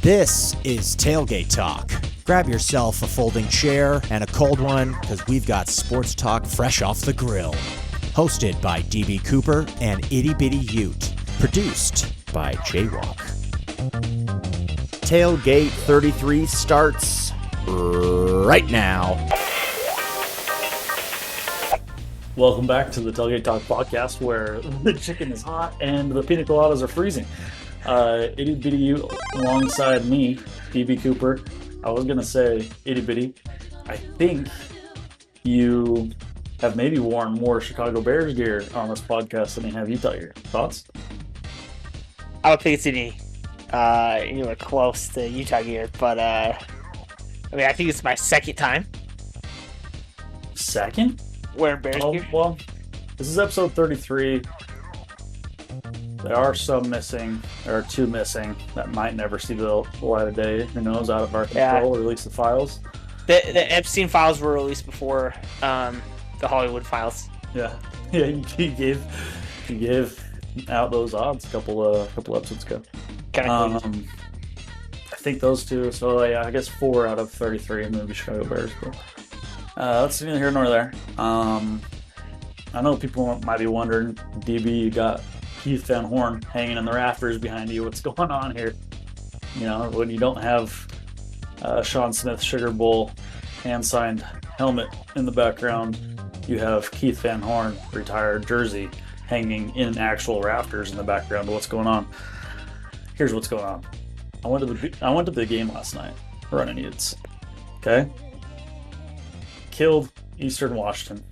This is Tailgate Talk. Grab yourself a folding chair and a cold one because we've got sports talk fresh off the grill. Hosted by DB Cooper and Itty Bitty Ute. Produced by Jaywalk. Tailgate 33 starts right now. Welcome back to the Tailgate Talk podcast, where the chicken is hot and the pina coladas are freezing. Itty Bitty Ute alongside me, DB Cooper. I was going to say, Itty Bitty, I think you have maybe worn more Chicago Bears gear on this podcast than you have Utah gear. Thoughts? I don't think it's anywhere close to Utah gear, but I think it's my second time Second? wearing Bears gear. Well, this is episode 33. There are some missing. There are two missing that might never see the light of day. Who knows? Out of our control. Release the files. The Epstein files were released before the Hollywood files. Yeah. He gave out those odds a couple episodes ago. Kind of I think those two. So yeah, I guess 4 out of 33 maybe Chicago Bears. But that's neither here nor there. I know people might be wondering, DB, you got Keith Van Horn hanging in the rafters behind you. What's going on here? You know, when you don't have Sean Smith Sugar Bowl hand-signed helmet in the background, you have Keith Van Horn retired jersey hanging in actual rafters in the background. What's going on? Here's what's going on. I went to the game last night. Running Utes. Okay. Killed Eastern Washington.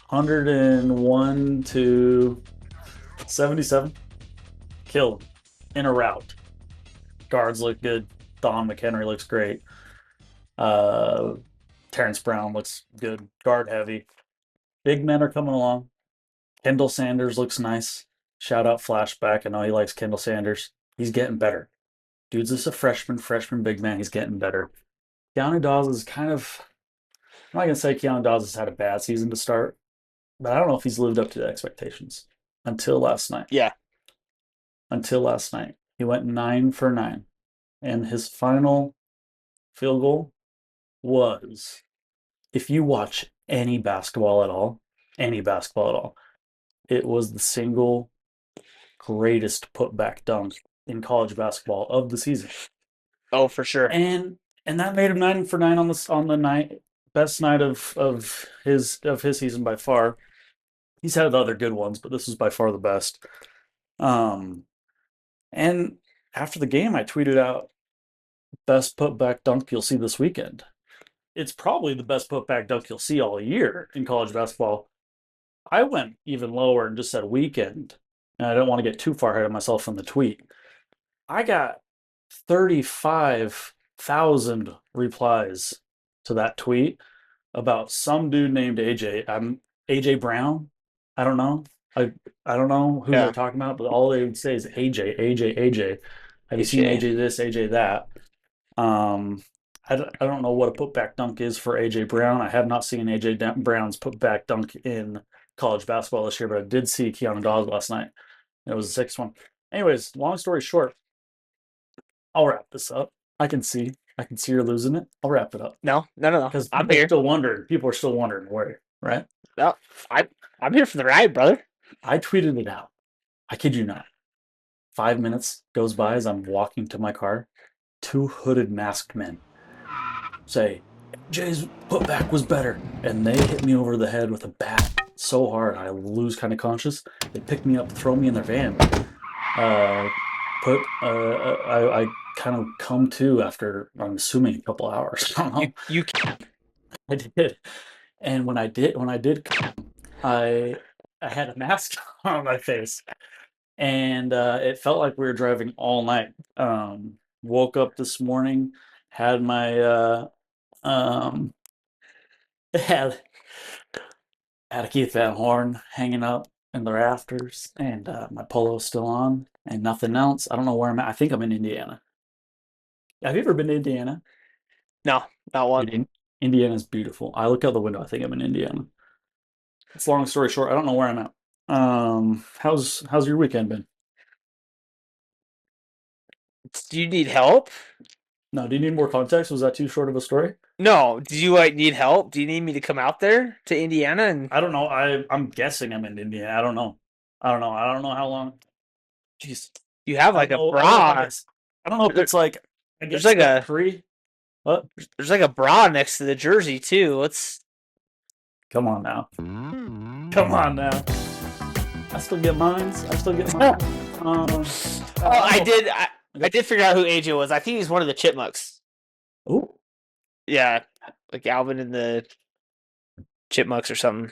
101 to 77. Killed in a rout. Guards look good. Don McHenry looks great. Terrence Brown looks good. Guard heavy. Big men are coming along. Kendall Sanders looks nice. Shout out Flashback. I know he likes Kendall Sanders. He's getting better. Dude's just a freshman big man. He's getting better. Keanu Dawes is kind of... I'm not going to say Keanu Dawes has had a bad season to start, but I don't know if he's lived up to the expectations until last night. Yeah. Until last night. He went 9 for 9. And his final field goal was, if you watch any basketball at all, it was the single greatest putback dunk in college basketball of the season. Oh, for sure. And that made him 9 for 9 on the night. Best night of his season by far. He's had other good ones, but this was by far the best. And after the game, I tweeted out, best putback dunk you'll see this weekend. It's probably the best putback dunk you'll see all year in college basketball. I went even lower and just said weekend. And I don't want to get too far ahead of myself from the tweet. I got 35,000 replies to that tweet about some dude named AJ. AJ Brown. I don't know. I don't know who they're talking about, but all they would say is AJ. Have you seen AJ this, AJ that? I don't know what a putback dunk is for AJ Brown. I have not seen AJ Brown's putback dunk in college basketball this year, but I did see Keanu Dawes last night. It was a 6-1. Anyways, long story short, I'll wrap this up. I can see you're losing it. I'll wrap it up. No. Because I'm here. People are still wondering where, right? No, I'm here for the ride, brother. I tweeted it out. I kid you not. 5 minutes goes by as I'm walking to my car. 2 hooded masked men say, Jay's putback was better. And they hit me over the head with a bat so hard I lose kind of conscious. They pick me up, throw me in their van. I kind of come to after, I'm assuming, a couple hours. I don't know. I did. And when I did, I had a mask on my face. And it felt like we were driving all night. Woke up this morning, had my had a Keith Van Horn hanging up in the rafters, and my polo's still on, and nothing else. I don't know where I'm at. I think I'm in Indiana. Have you ever been to Indiana? No, not one. Dude, Indiana's beautiful. I look out the window, I think I'm in Indiana. It's long story short, I don't know where I'm at. How's your weekend been? Do you need help? No, do you need more context? Was that too short of a story? No, do you need help? Do you need me to come out there to Indiana? And I don't know. I'm guessing I'm in Indiana. I don't know. I don't know how long. Jeez. you have I like don't a know. bra. I don't know if it's like. I There's guess like that a free. What? there's like a bra next to the jersey too. Let's. Come on now. Come on now. I still get mines. I still get mine. Oh, I did figure out who AJ was. I think he's one of the Chipmunks. Ooh. Yeah, like Alvin and the Chipmunks or something.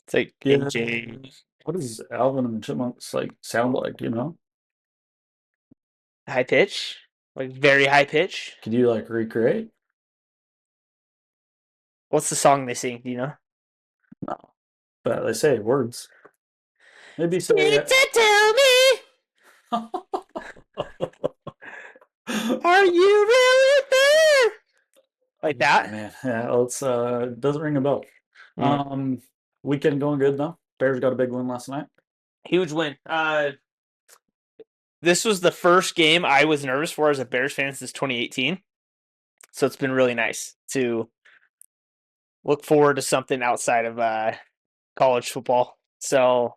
It's like Yeah. AJ. What does Alvin and the Chipmunks like sound like? You know? High pitch, like very high pitch. Could you like recreate? What's the song they sing? Do you know? No. But they say words. Maybe say. Need to tell me, are you really there? Like that. Man, yeah, well, it's doesn't ring a bell. Mm. Weekend going good though. Bears got a big win last night. Huge win. This was the first game I was nervous for as a Bears fan since 2018. So it's been really nice to look forward to something outside of college football. So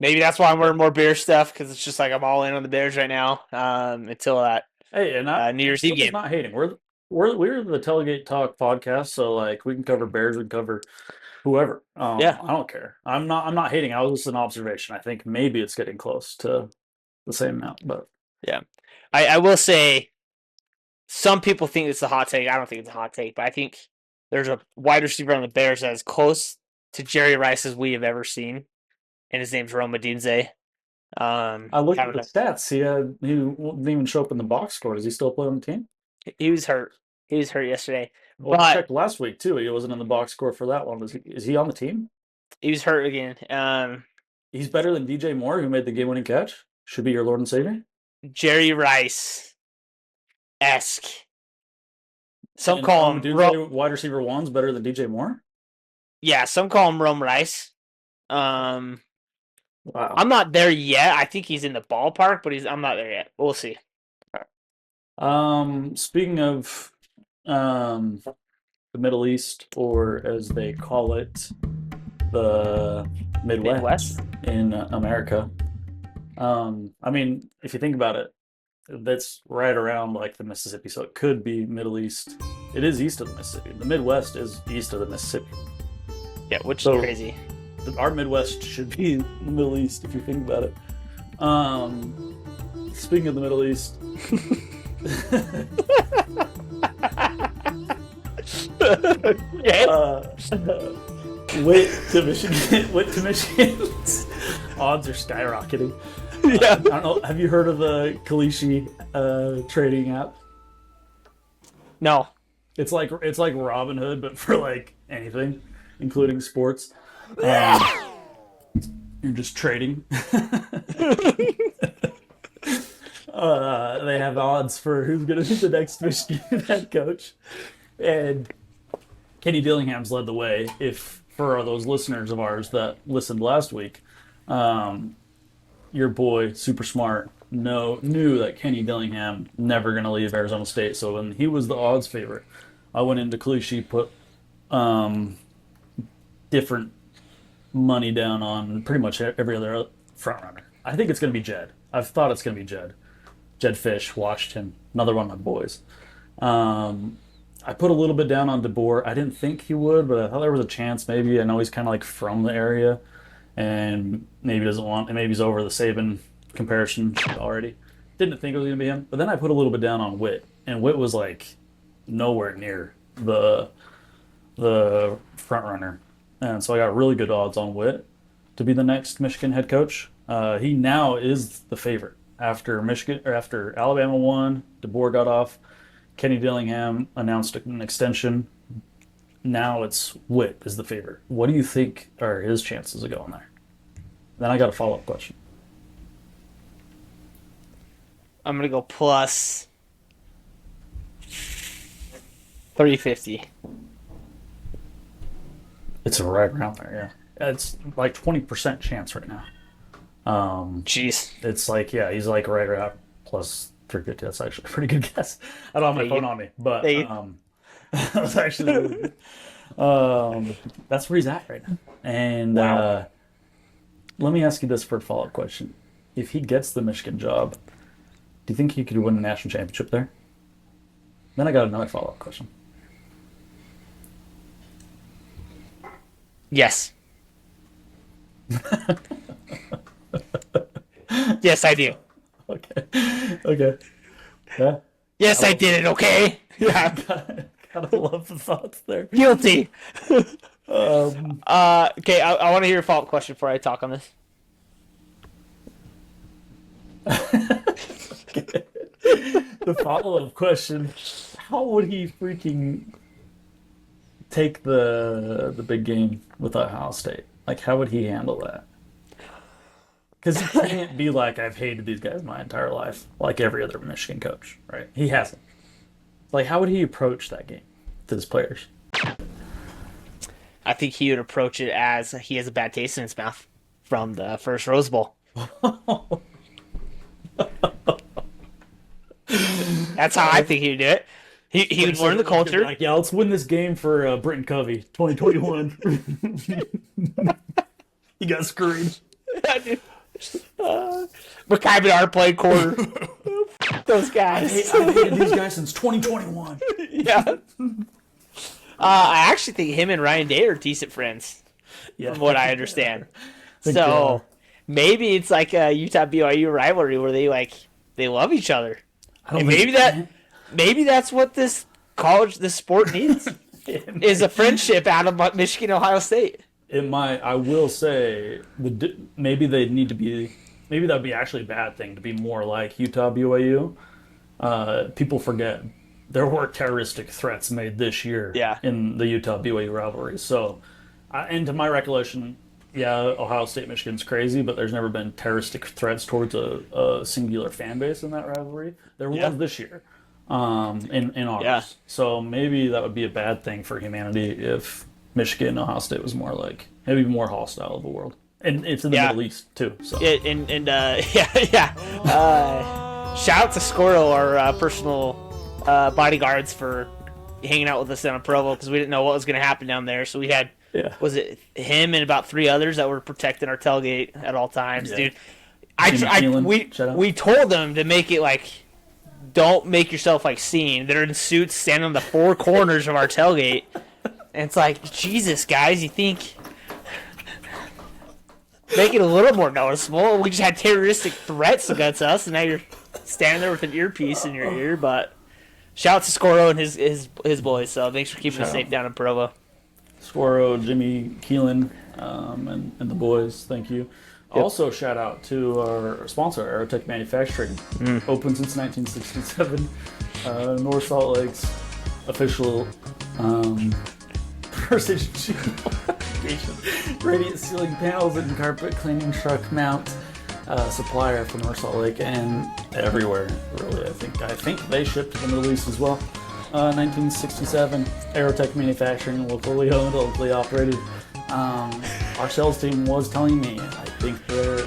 maybe that's why I'm wearing more Bears stuff, because it's just like I'm all in on the Bears right now until that Hey, and New Year's Eve game. Not hating. We're the Tailgate Talk podcast, so like we can cover Bears, we can cover whoever. Yeah. I don't care. I'm not hating. I was just an observation. I think maybe it's getting close to the same amount, but Yeah. I will say some people think it's a hot take. I don't think it's a hot take, but I think there's a wide receiver on the Bears that is close to Jerry Rice as we have ever seen, and his name's Rome Odunze. I looked at the stats. He didn't even show up in the box score. Does he still play on the team? He was hurt. He was hurt yesterday. Well, But- I checked last week too. He wasn't in the box score for that one. Is he on the team? He was hurt again. He's better than DJ Moore, who made the game-winning catch. Should be your Lord and Savior. Jerry Rice-esque. Some And call him wide receiver one's better than DJ Moore. Yeah, some call him Rome Rice. Wow. I'm not there yet. I think he's in the ballpark, but I'm not there yet. We'll see. Speaking of the Middle East, or as they call it, the Midwest in America. I mean, if you think about it, that's right around like the Mississippi, so it could be Middle East. It is east of the Mississippi. The Midwest is east of the Mississippi. Yeah, which So- is crazy. Our Midwest should be the Middle East if you think about it. Speaking of the Middle East, Witt to Michigan. Witt to Michigan's odds are skyrocketing. Yeah. I don't know. Have you heard of the Kalishi trading app? No. It's like Robinhood, but for like anything, including sports. You're just trading. They have odds for who's going to be the next Michigan head coach, and Kenny Dillingham's led the way. If for those listeners of ours that listened last week, your boy, super smart, knew that Kenny Dillingham never going to leave Arizona State. So when he was the odds favorite, I went into Kalishi, put different money down on pretty much every other front runner. I think it's going to be Jed. I've thought it's going to be Jed. Jed Fish, Washington, another one of my boys. I put a little bit down on DeBoer. I didn't think he would, but I thought there was a chance maybe. I know he's kind of like from the area and maybe doesn't want, and maybe he's over the Saban comparison already. Didn't think it was going to be him. But then I put a little bit down on Witt, and Witt was like nowhere near the front runner. And so I got really good odds on Witt to be the next Michigan head coach. He now is the favorite after Alabama won. DeBoer got off. Kenny Dillingham announced an extension. Now it's Witt is the favorite. What do you think are his chances of going there? Then I got a follow-up question. I'm going to go plus 350. It's right around there, yeah. It's like 20% chance right now. Jeez. It's like, yeah, he's like right around plus pretty good. That's actually a pretty good guess. I don't have my phone on me, but Thank you. that was actually really good. That's where he's at right now. And Wow. let me ask you this for a follow-up question. If he gets the Michigan job, do you think he could win a national championship there? Then I got another follow-up question. Yes. Yes, I do. Okay. Okay. Yeah. Yes, I did it. Okay. Yeah. Gotta love the thoughts there. Guilty. Okay, I want to hear your follow-up question before I talk on this. The follow-up question: how would he freaking take the big game with Ohio State? Like, how would he handle that? Because he can't be like, I've hated these guys my entire life, like every other Michigan coach, right? He hasn't. Like, how would he approach that game to his players? I think he would approach it as he has a bad taste in his mouth from the first Rose Bowl. That's how I think he would do it. He would learn the culture. Like, yeah, let's win this game for Britton Covey, 2021. He got screwed. Makai Bedard played quarter. Those guys. I've hated these guys since 2021. Yeah. I actually think him and Ryan Day are decent friends, Yeah. from what I understand. Think they So are. maybe it's like a Utah BYU rivalry where they love each other. I don't And think- maybe that's what this sport needs is a friendship out of Michigan, Ohio State. It might. I will say maybe they need to be. Maybe that'd be actually a bad thing to be more like Utah BYU. People forget there were terroristic threats made this year. Yeah. In the Utah BYU rivalry. So, and to my recollection, yeah, Ohio State Michigan's crazy, but there's never been terroristic threats towards a singular fan base in that rivalry. There Yeah. was this year. In ours. Yeah. So maybe that would be a bad thing for humanity if Michigan and Ohio State was more like maybe more hostile of a world. And it's in the Yeah. Middle East too. So Yeah. Shout out to Scoro, our personal bodyguards, for hanging out with us down in Provo because we didn't know what was going to happen down there. So we had, yeah. was it him and about 3 others that were protecting our tailgate at all times, Yeah. dude. Jimmy Keelan, shout out. We told them to make it like, don't make yourself like seen. They're in suits standing on the 4 corners of our tailgate. And it's like, Jesus, guys, you think make it a little more noticeable. We just had terroristic threats against us, and now you're standing there with an earpiece in your ear. But shout out to Scoro and his boys. So thanks for keeping us Shout safe out. down in Provo. Squirro, Jimmy Keelan, and the boys. Thank you. Also, shout out to our sponsor, Aerotech Manufacturing. Open since 1967. North Salt Lake's official precision application. Radiant ceiling panels and carpet cleaning truck mount supplier for North Salt Lake and everywhere. Really, I think they shipped to the Middle East as well. 1967, Aerotech Manufacturing, locally owned, locally operated. Our sales team was telling me, I think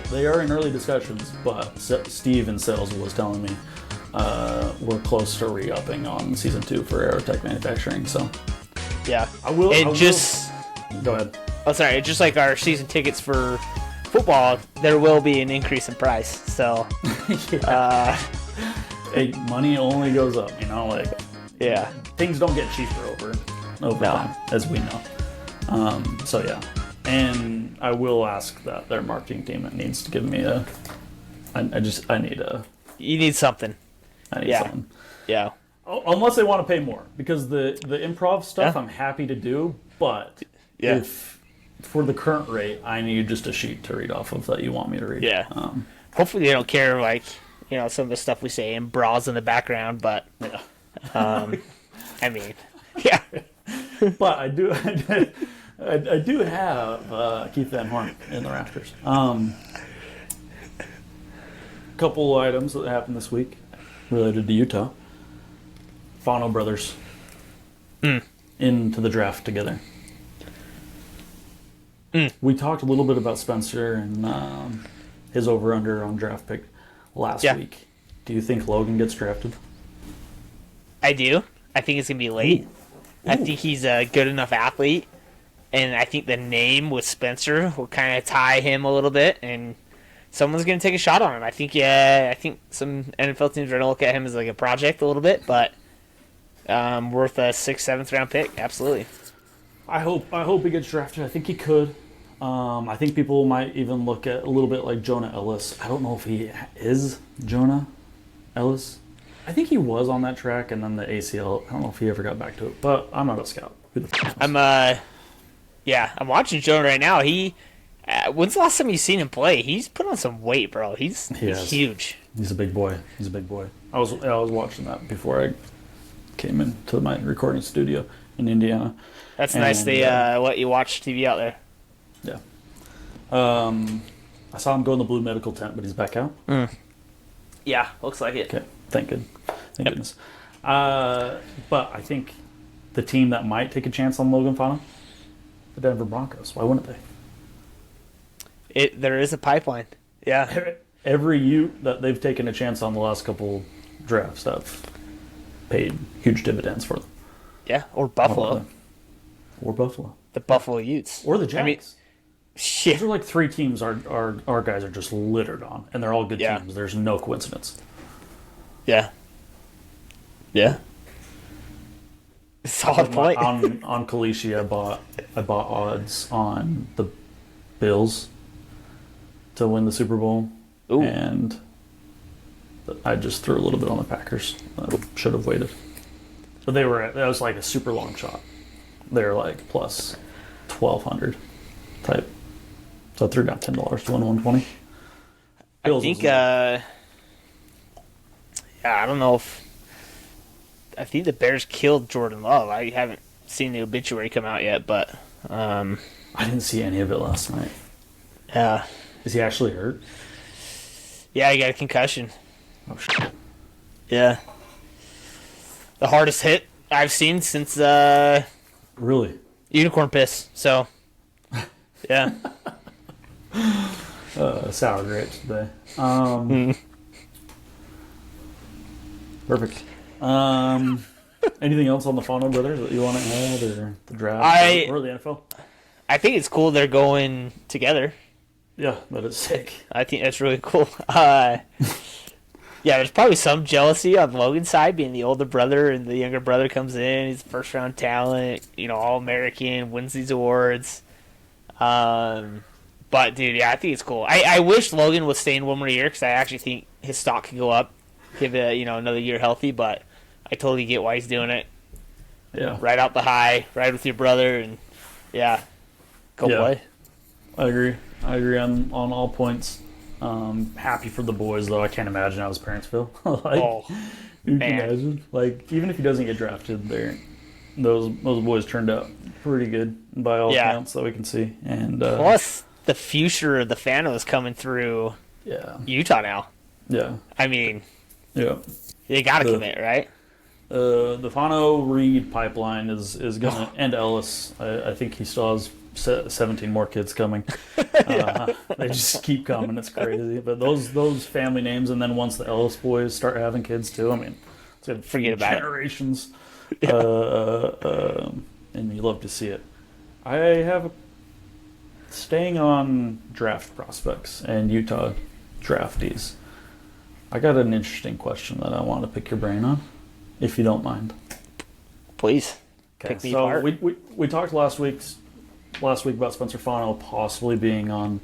they are in early discussions, but Steve in sales was telling me we're close to re-upping on season 2 for Aerotech Manufacturing. So Yeah. I will. Go ahead. Oh, sorry. Just like our season tickets for football, there will be an increase in price. So, Hey, money only goes up. Like yeah. things don't get cheaper over No. time, as we know. So yeah, and I will ask that their marketing team needs to give me I need You need something. Yeah. something. Yeah. Unless they want to pay more, because the improv stuff Yeah. I'm happy to do, but Yeah. if for the current rate I need just a sheet to read off of that you want me to read. Yeah. Hopefully they don't care, like, some of the stuff we say in bras in the background, but, Yeah. I mean, yeah. But I do have Keith Van Horn in the rafters. Couple items that happened this week related to Utah. Fano brothers into the draft together. We talked a little bit about Spencer and his over-under on draft pick last Yeah. week. Do you think Logan gets drafted? I do. I think it's gonna be late. I think he's a good enough athlete, and I think the name with Spencer will kind of tie him a little bit, and someone's gonna take a shot on him. I think, I think some NFL teams are gonna look at him as like a project a little bit, but worth a 6th, 7th round pick, absolutely. I hope he gets drafted. I think he could. I think people might even look at a little bit like Jonah Ellis. I don't know if he is Jonah Ellis. I think he was on that track, and then the ACL. I don't know if he ever got back to it, but I'm not a scout. Who the f- I'm I'm watching Jonah right now. He when's the last time you seen him play? He's put on some weight, bro. He's huge. He's a big boy. I was watching that before I came into my recording studio in Indiana. That's nice. They let you watch TV out there. Yeah. I saw him go in the blue medical tent, but he's back out. Yeah, looks like it. Okay, thank goodness. But I think the team that might take a chance on Logan Fano, the Denver Broncos. Why wouldn't they? There is a pipeline. Yeah. Every Ute that they've taken a chance on the last couple drafts have paid huge dividends for them. Yeah, or Buffalo. Or Buffalo. The Buffalo Utes. Or the Jags. I mean, shit. Those are like 3 teams our guys are just littered on, and they're all good teams. There's no coincidence. Yeah. Yeah. Solid point. On Kalishi, I bought odds on the Bills to win the Super Bowl. Ooh. And I just threw a little bit on the Packers. I should have waited. But that was like a super long shot. They were like plus 1,200 type. So I threw down $10 to win 120. Bills I think, I don't know if. I think the Bears killed Jordan Love. I haven't seen the obituary come out yet, but. I didn't see any of it last night. Yeah. Is he actually hurt? Yeah, he got a concussion. Oh, shit. Yeah. The hardest hit I've seen since Really? Unicorn Piss. So, yeah. Sour grapes today. Perfect. Anything else on the Fano brothers that you want to add, or the draft, or the NFL? I think it's cool they're going together. Yeah, that is sick. I think that's really cool. Yeah, there's probably some jealousy on Logan's side, being the older brother, and the younger brother comes in. He's a first-round talent, All-American, wins these awards. But, dude, yeah, I think it's cool. I wish Logan was staying one more year, because I actually think his stock could go up, give it, another year healthy, but I totally get why he's doing it. Yeah. Ride out the high, ride with your brother, and, go play. I agree on all points. Happy for the boys, though. I can't imagine how his parents feel. You can imagine. Like, even if he doesn't get drafted, those boys turned out pretty good by all accounts that we can see. And plus, the future of the Fanos coming through Utah now. Yeah. I mean, they got to commit, right? The Fano Reed pipeline is going to end Ellis. I think he still has 17 more kids coming. They just keep coming. It's crazy. But those family names, and then once the Ellis boys start having kids too, I mean, it's going to forget about generations. And you love to see it. I have staying on draft prospects and Utah draftees. I got an interesting question that I want to pick your brain on, if you don't mind. Please. Okay, pick me so apart. we talked last week about Spencer Fano possibly being on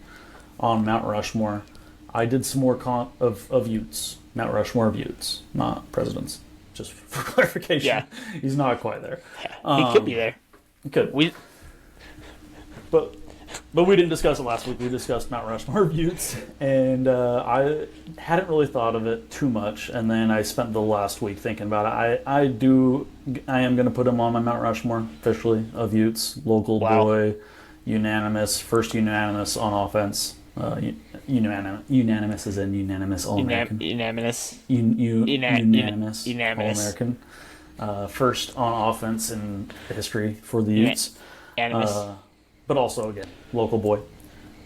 Mount Rushmore. I did some more of Utes, Mount Rushmore of Utes, not presidents. Just for clarification, he's not quite there. He could be there. He could. But we didn't discuss it last week. We discussed Mount Rushmore of Utes, and I hadn't really thought of it too much. And then I spent the last week thinking about it. I am going to put him on my Mount Rushmore officially of Utes. Local boy, unanimous, first unanimous on offense. Unanimous as in unanimous All-American. Unanimous. Unanimous All-American. First on offense in history for the Utes. Unanimous. But also, again, local boy.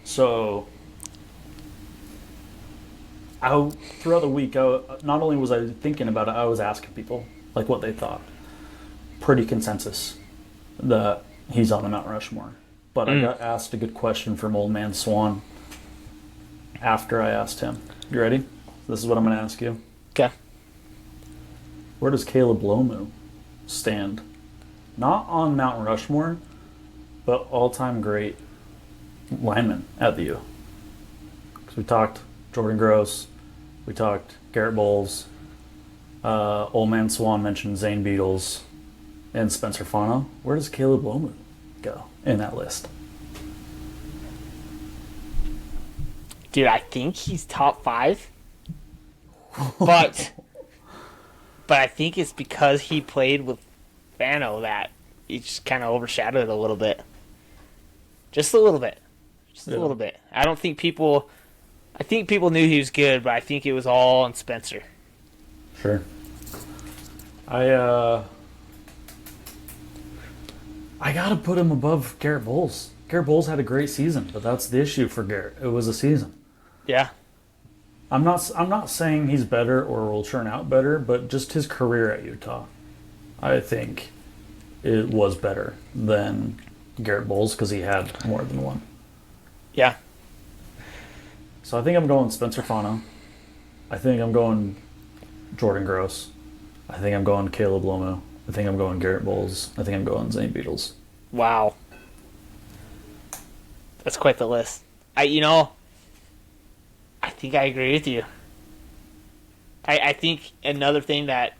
So throughout the week, not only was I thinking about it, I was asking people like what they thought. Pretty consensus that he's on the Mount Rushmore. But I got asked a good question from Old Man Swan after I asked him. You ready? This is what I'm going to ask you. Okay. Where does Caleb Lomu stand? Not on Mount Rushmore, but all-time great lineman at the U. Because we talked Jordan Gross, we talked Garrett Bowles, Old Man Swan mentioned Zane Beadles, and Spencer Fano. Where does Caleb Lomu go in that list? Dude, I think he's top 5. But I think it's because he played with Fano that he just kind of overshadowed it a little bit. Just a little bit. Just a little bit. I think people knew he was good, but I think it was all on Spencer. Sure. I gotta put him above Garrett Bowles. Garrett Bowles had a great season, but that's the issue for Garrett. It was a season. Yeah. I'm not saying he's better or will turn out better, but just his career at Utah, I think it was better than Garrett Bowles because he had more than one. Yeah. So I think I'm going Spencer Fano. I think I'm going Jordan Gross. I think I'm going Caleb Lomu. I think I'm going Garrett Bowles. I think I'm going Zane Beadles. Wow. That's quite the list. I think I agree with you. I think another thing that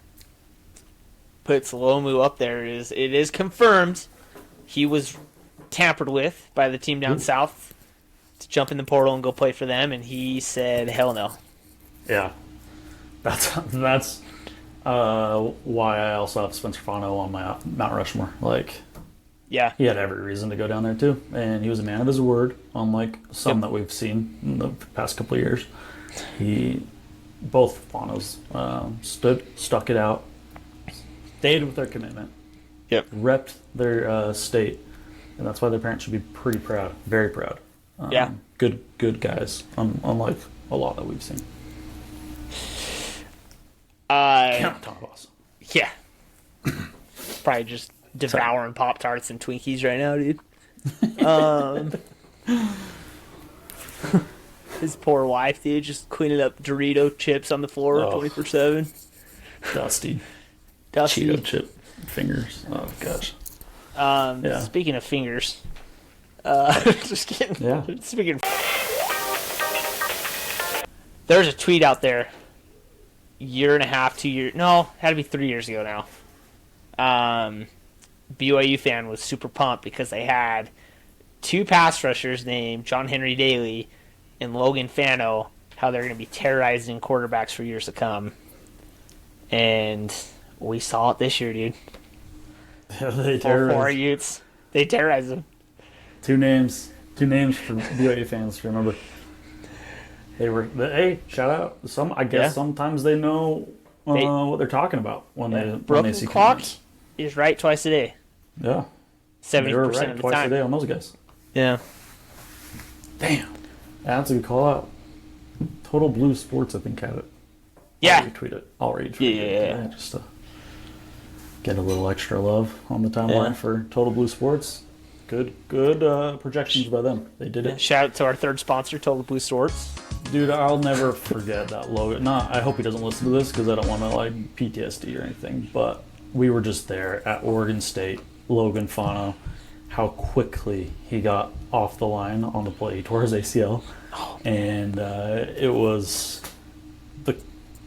puts Lomu up there is it is confirmed he was tampered with by the team down south to jump in the portal and go play for them, and he said, hell no. Yeah. That's why I also have Spencer Fano on my Mount Rushmore. Yeah. He had every reason to go down there too, and he was a man of his word, unlike some that we've seen in the past couple of years. Both Fanos stuck it out, stayed with their commitment, repped their state, and that's why their parents should be pretty proud, very proud. Good guys, unlike a lot that we've seen. Count Tom Boss. Yeah. Probably just devouring Pop-Tarts and Twinkies right now, dude. His poor wife, dude, just cleaning up Dorito chips on the floor 24/7. Dusty. Cheeto chip fingers. Oh, gosh. Speaking of fingers, just kidding. Yeah. Speaking of... There's a tweet out there, year and a half, 2 years... No, had to be 3 years ago now. BYU fan was super pumped because they had 2 pass rushers named John Henry Daly and Logan Fano, how they're going to be terrorizing quarterbacks for years to come. And we saw it this year, dude. Yeah, they terrorized. 4 Utes. They terrorized them. Two names for BYU fans to remember. Hey, shout out. I guess sometimes they know what they're talking about when they see clock corners. Is right twice a day. Yeah. 70% right of the twice time. a day on those guys. Yeah. Damn. That's a good call out. Total Blue Sports, I think, had it. Yeah. I'll retweet it. Yeah. Just to get a little extra love on the timeline for Total Blue Sports. Good projections by them. They did it. Shout out to our third sponsor, Total Blue Sports. Dude, I'll never forget that logo. I hope he doesn't listen to this because I don't want to PTSD or anything. But we were just there at Oregon State. Logan Fano, how quickly he got off the line on the play. He tore his ACL, and it was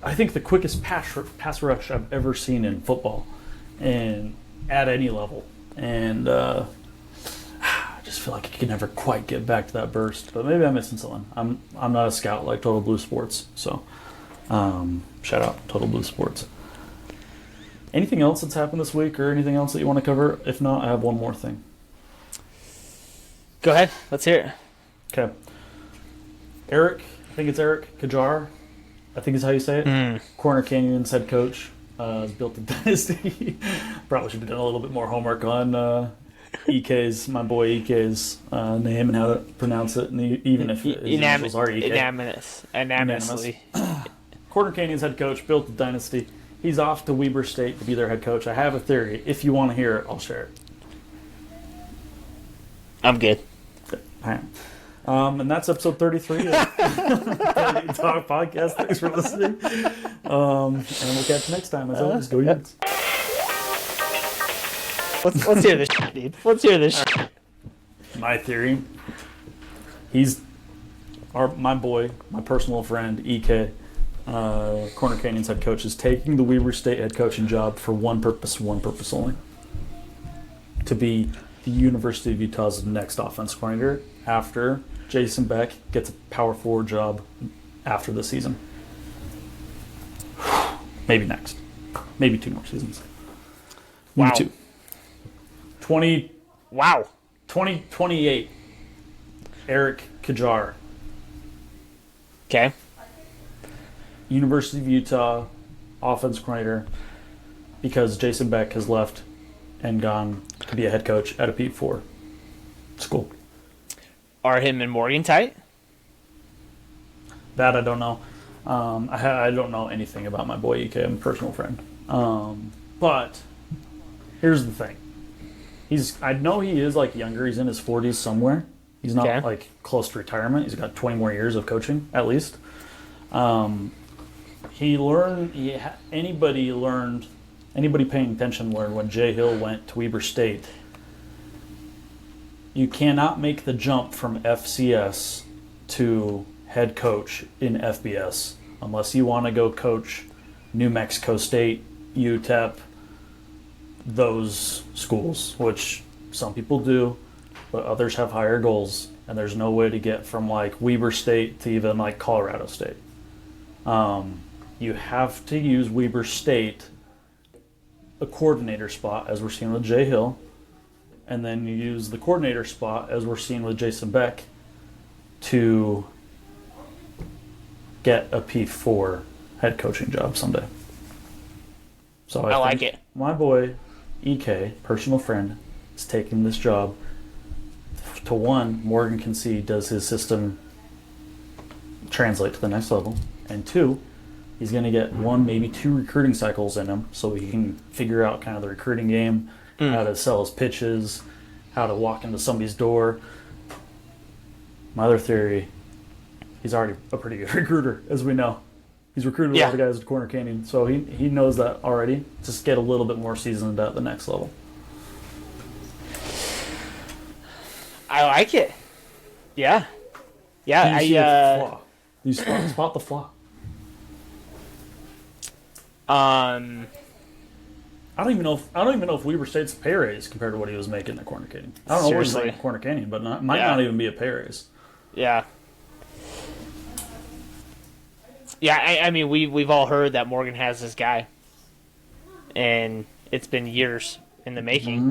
I think the quickest pass rush I've ever seen in football, and at any level. And I just feel like he can never quite get back to that burst. But maybe I'm missing something. I'm not a scout like Total Blue Sports, so shout out Total Blue Sports. Anything else that's happened this week or anything else that you want to cover? If not, I have one more thing. Go ahead. Let's hear it. Okay. Eric Kajar, I think is how you say it. Corner Canyon's head coach. Has built a dynasty. Probably should have done a little bit more homework on my boy Ike's name and how to pronounce it, and even if his initials are Ike. Unanimously. Corner Canyon's head coach, built the dynasty. He's off to Weber State to be their head coach. I have a theory. If you want to hear it, I'll share it. I'm good. All right. And that's episode 33 of Tailgate Talk Podcast. Thanks for listening. And we'll catch you next time. As always, go Utes. Let's hear this shit, dude. Let's hear this shit. My theory, he's my boy, my personal friend, EK, Corner Canyon's head coach, is taking the Weber State head coaching job for one purpose only. To be the University of Utah's next offense coordinator after Jason Beck gets a power forward job after the season. Maybe next. Maybe 2 more seasons. Wow. 2028. Eric Kajar. Okay. University of Utah offense coordinator because Jason Beck has left and gone to be a head coach at a P4 school. Are him and Morgan tight? That I don't know. I don't know anything about my boy EK. I'm a personal friend. But here's the thing. I know he is like younger. He's in his 40s somewhere. He's not like close to retirement. He's got 20 more years of coaching at least. Anybody paying attention learned when Jay Hill went to Weber State. You cannot make the jump from FCS to head coach in FBS unless you want to go coach New Mexico State, UTEP, those schools, which some people do, but others have higher goals, and there's no way to get from like Weber State to even like Colorado State. You have to use Weber State, a coordinator spot, as we're seeing with Jay Hill, and then you use the coordinator spot, as we're seeing with Jason Beck, to get a P4 head coaching job someday. So I like it. My boy, EK, personal friend, is taking this job. To one, Morgan can see, does his system translate to the next level? And two, he's going to get 1, maybe 2 recruiting cycles in him so he can figure out kind of the recruiting game, how to sell his pitches, how to walk into somebody's door. My other theory, he's already a pretty good recruiter, as we know. He's recruited a lot of guys at Corner Canyon, so he knows that already. Just get a little bit more seasoned at the next level. I like it. Yeah. Yeah, Do you see the flaw? Do you spot the flaw? I don't even know if Weber State's a pay raise compared to what he was making at Corner Canyon. I don't know what he's making at Corner Canyon, but might not even be a pay raise. Yeah. Yeah, I mean, we've all heard that Morgan has this guy, and it's been years in the making.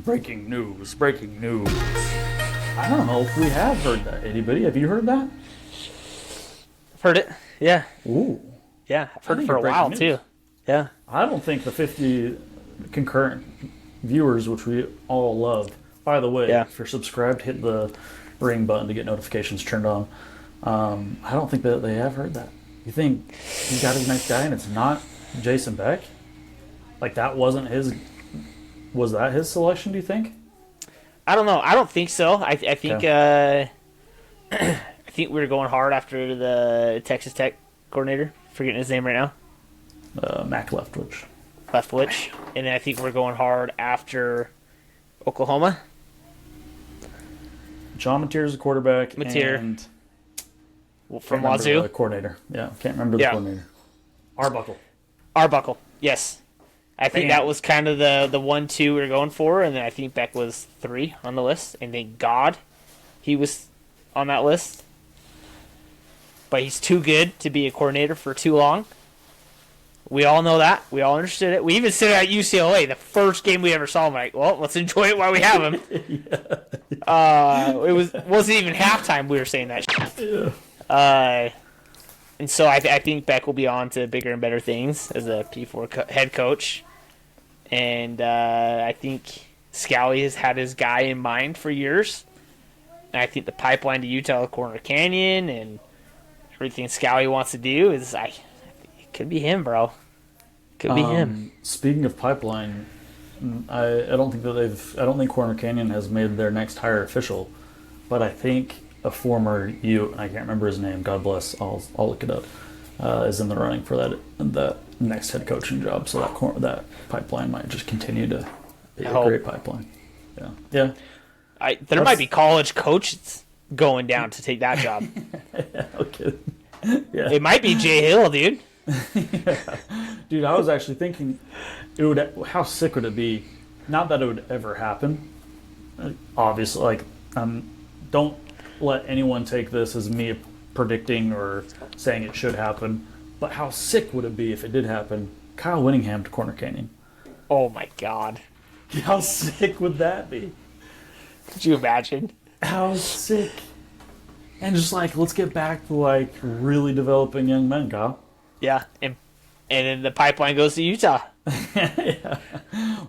Breaking news. I don't know if we have heard that. Anybody? Have you heard that? I've heard it. Yeah. Ooh. Yeah, I've heard it for a while, too. Yeah. I don't think the 50 concurrent viewers, which we all love. By the way, if you're subscribed, hit the ring button to get notifications turned on. I don't think that they have heard that. You think he's got a nice guy and it's not Jason Beck? Like, that wasn't his... Was that his selection, do you think? I don't know. I don't think so. I think I think we were going hard after the Texas Tech coordinator. Forgetting his name right now. Mac Leftwich. And then I think we're going hard after Oklahoma. John Mateer's the quarterback. Mateer. And from Wazoo. The coordinator. Yeah, can't remember the coordinator. Arbuckle. Yes. I think that was kind of the 1-2 we were going for, and then I think Beck was 3 on the list, and thank God he was on that list. But he's too good to be a coordinator for too long. We all know that. We all understood it. We even said it at UCLA, the first game we ever saw him, like, well, let's enjoy it while we have him. It wasn't even halftime we were saying that shit. And so I think Beck will be on to bigger and better things as a P4 head coach. And I think Scally has had his guy in mind for years. And I think the pipeline to Utah, Corner Canyon, and everything Scally wants to do it could be him, bro. Could be him. Speaking of pipeline, I don't think Corner Canyon has made their next hire official, but I think a former Ute, I can't remember his name, God bless, I'll look it up, is in the running for that next head coaching job. So that pipeline might just continue to be a great pipeline. Yeah. There might be college coaches going down to take that job. Yeah, okay. Yeah. It might be Jay Hill, dude. Yeah. Dude, I was actually thinking, how sick would it be? Not that it would ever happen. Obviously, don't let anyone take this as me predicting or saying it should happen. But how sick would it be if it did happen? Kyle Whittingham to Corner Canyon. Oh my God! How sick would that be? Could you imagine? How sick! And just let's get back to really developing young men, Kyle. Yeah, and then the pipeline goes to Utah. Yeah.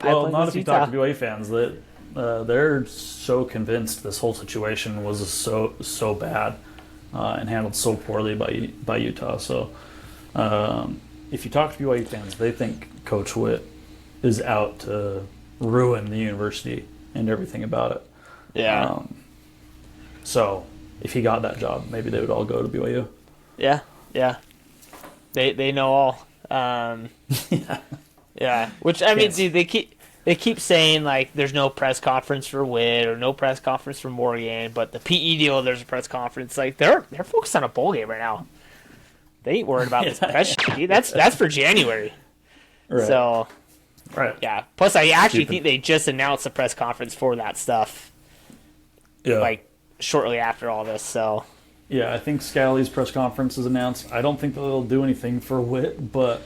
Well, not if you talk to BYU fans that they're so convinced this whole situation was so bad and handled so poorly by Utah. So if you talk to BYU fans, they think Coach Witt is out to ruin the university and everything about it. Yeah. So if he got that job, maybe they would all go to BYU. Yeah. They know all. Yeah. Which I mean, dude, they keep saying there's no press conference for Witt or no press conference for Morgan, but the PE deal there's a press conference. They're focused on a bowl game right now. They ain't worried about this press shit, dude. That's for January. Right. So. Right. Yeah. Plus, I actually think they just announced a press conference for that stuff. Yeah. Shortly after all this. So. Yeah, I think Scally's press conference is announced. I don't think they'll do anything for Witt, but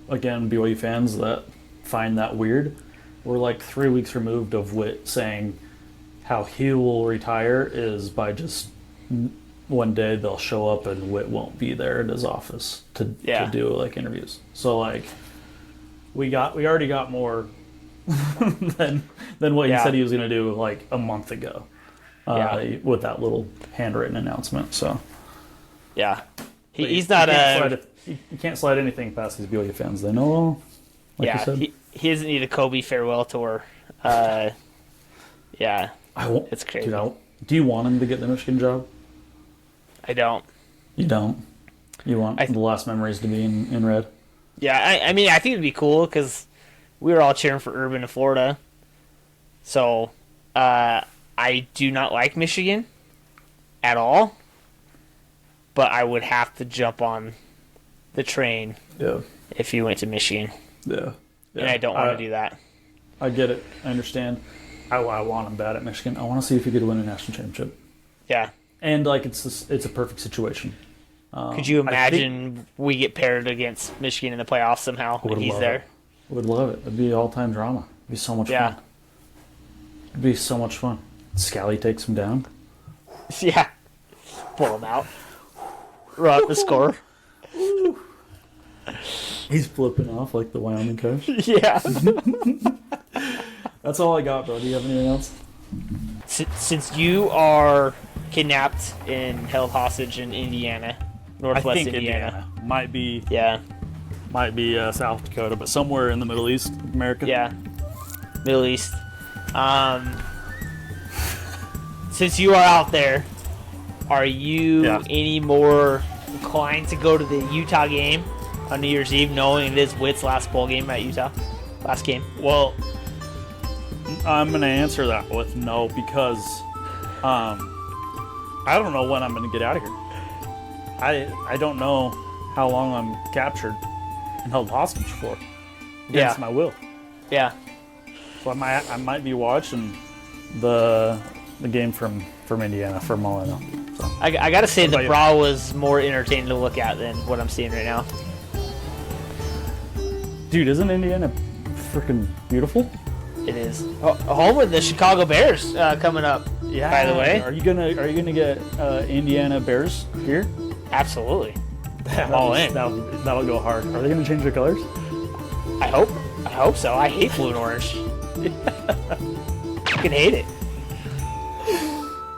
again, BYU fans that find that weird. We're 3 weeks removed of Witt saying how he will retire is by just one day they'll show up and Witt won't be there at his office to do interviews. So we already got more than what he said he was going to do a month ago. With that little handwritten announcement. So, yeah, he's not he can't slide anything past these BYU fans. They know. You said. He doesn't need a Kobe farewell tour. Yeah, it's crazy. Dude, do you want him to get the Michigan job? I don't. You don't. You want the last memories to be in red. Yeah, I mean, I think it'd be cool because we were all cheering for Urban in Florida. So, I do not like Michigan at all, but I would have to jump on the train if he went to Michigan. Yeah. And I don't want to do that. I get it. I understand. I want him bad at Michigan. I want to see if he could win a national championship. Yeah. And it's a perfect situation. Could you imagine we get paired against Michigan in the playoffs somehow and he's there? I would love it. It'd be all-time drama. It'd be so much fun. It'd be so much fun. Scally takes him down. Yeah. Pull him out. Run up the score. He's flipping off like the Wyoming coach. Yeah. That's all I got, bro. Do you have anything else? Since you are kidnapped and held hostage in Indiana, Northwest Indiana. Might be South Dakota, but somewhere in the Middle East, America. Yeah. Middle East. Since you are out there, are you any more inclined to go to the Utah game on New Year's Eve, knowing it is Witt's last bowl game at Utah? Last game? Well, I'm going to answer that with no because I don't know when I'm going to get out of here. I don't know how long I'm captured and held hostage for against my will. Yeah. So I might be watching the game from Indiana from all I know. So. I gotta say the bra was more entertaining to look at than what I'm seeing right now. Dude, isn't Indiana freaking beautiful? It is. Home with the Chicago Bears coming up. Yeah. By the way, are you gonna get Indiana Bears here? Absolutely. I'm all in. That'll go hard. Are they gonna change their colors? I hope so. I hate blue and orange. I can hate it.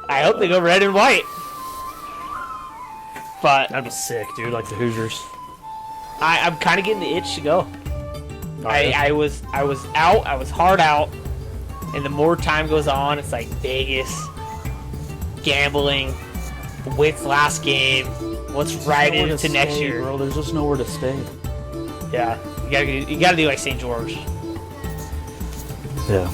I hope they go red and white. But That'd be sick, dude. Like the Hoosiers. I'm kind of getting the itch to go. yeah. I was out. I was hard out. And the more time goes on, it's like Vegas, gambling, Witt's last game. What's right Nowhere to into next stay, year? bro. There's just nowhere to stay. Yeah, you gotta do like St. George. Yeah.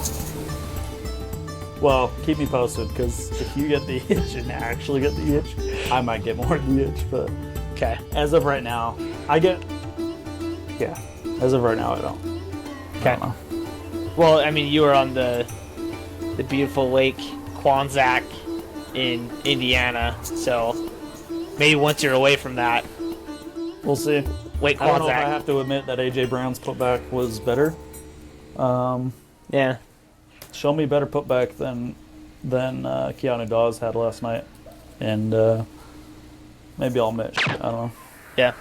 Well, keep me posted, because if you get the itch and actually get the itch, I might get more of the itch. But Okay. as of right now, I get. Yeah. As of right now, I don't. Okay. I don't know. Well, I mean, you were on the beautiful Lake Quanzac in Indiana, so maybe once you're away from that, We'll see. Lake I don't know if I Quanzac. have to admit that AJ Brown's putback was better. Yeah. Show me better putback than Keanu Dawes had last night, and maybe I'll admit. I don't know. Yeah.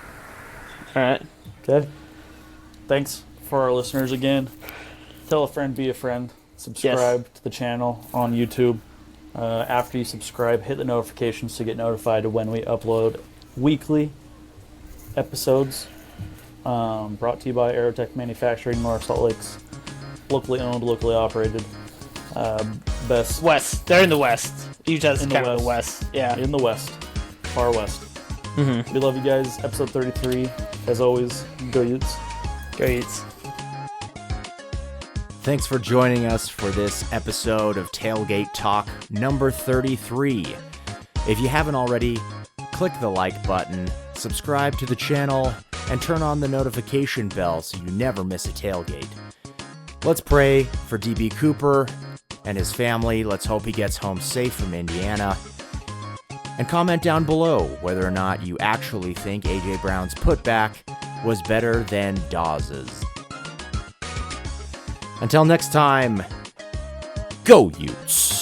All right. Okay. Thanks for our listeners again. Tell a friend, be a friend. Subscribe to the channel on YouTube. After you subscribe, hit the notifications to get notified of when we upload weekly episodes. Brought to you by Aerotech Manufacturing, North Salt Lakes. Locally owned, locally operated. Best West. They're in the West. Utah's In the kind of the West. Yeah. in the West. Far West. Mm-hmm. We love you guys. Episode 33. As always, go Utes. Go Utes. Thanks for joining us for this episode of Tailgate Talk number 33. If you haven't already, click the like button, subscribe to the channel, and turn on the notification bell so you never miss a tailgate. Let's pray for DB Cooper and his family. Let's hope he gets home safe from Indiana. And comment down below whether or not you actually think AJ Brown's putback was better than Dawes's. Until next time, go Utes!